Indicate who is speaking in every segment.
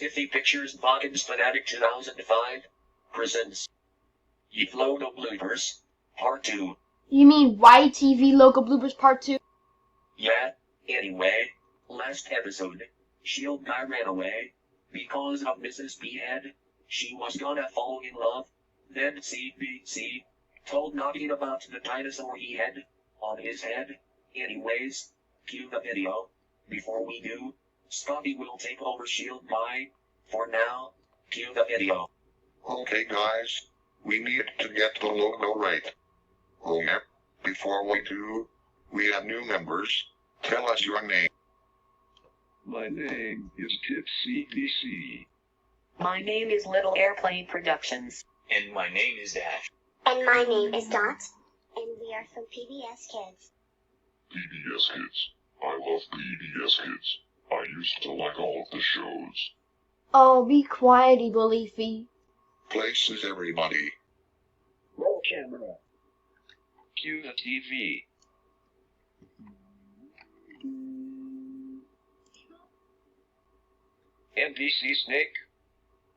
Speaker 1: Spiffy Pictures Boggins Fanatic 2005 presents You've Logo Bloopers, Part 2.
Speaker 2: You mean YTV Local Bloopers Part 2?
Speaker 1: Yeah, anyway, last episode, Shield Guy ran away because of Mrs. Behead. She was gonna fall in love. Then CBC told Nagin about the dinosaur he had on his head. Anyways, cue the video. Before we do, Scotty will take over Shield Guy. For now, cue the video.
Speaker 3: Okay guys, we need to get the logo right. Homer, before we do, we have new members. Tell us your name.
Speaker 4: My name is Tip CBC.
Speaker 5: My name is Little Airplane Productions.
Speaker 1: And my name is Dash.
Speaker 6: And my name is Dot, and we are from PBS Kids.
Speaker 4: PBS Kids. I love PBS Kids. I used to like all of the shows.
Speaker 2: Oh, be quiety, Leafy.
Speaker 3: Places everybody.
Speaker 4: Roll camera. Cue the TV. NBC Snake.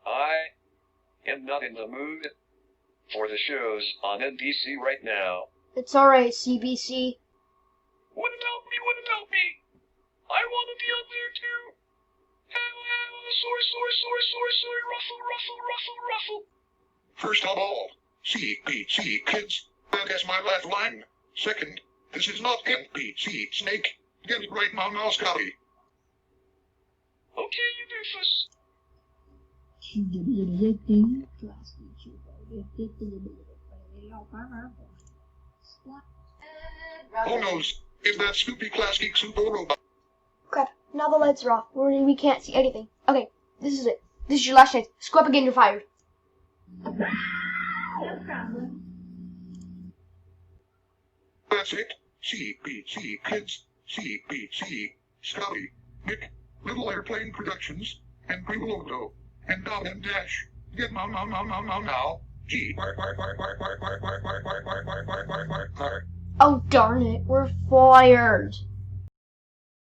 Speaker 4: I am not in the mood for the shows on NBC right now.
Speaker 2: It's alright, CBC.
Speaker 4: What about me? What about me? I want to be up there too. Sorry, ruffle.
Speaker 3: First of all, CBC Kids, that is my last line. Second, this is not NBC Snake. Get it right now, Scotty.
Speaker 4: Okay, you doofus.
Speaker 3: Who knows if that Snoopy Class Geek Super Robot.
Speaker 2: Crap, now the lights are off. We can't see anything. Okay, this is it. This is your last chance. Screw up again, you're fired.
Speaker 3: That's it. CBC Kids, CBC, Scotty, Nick, Little Airplane Productions, and Primo Logo, and Dom and Dash. Get now. G.
Speaker 2: Oh, darn it. We're fired.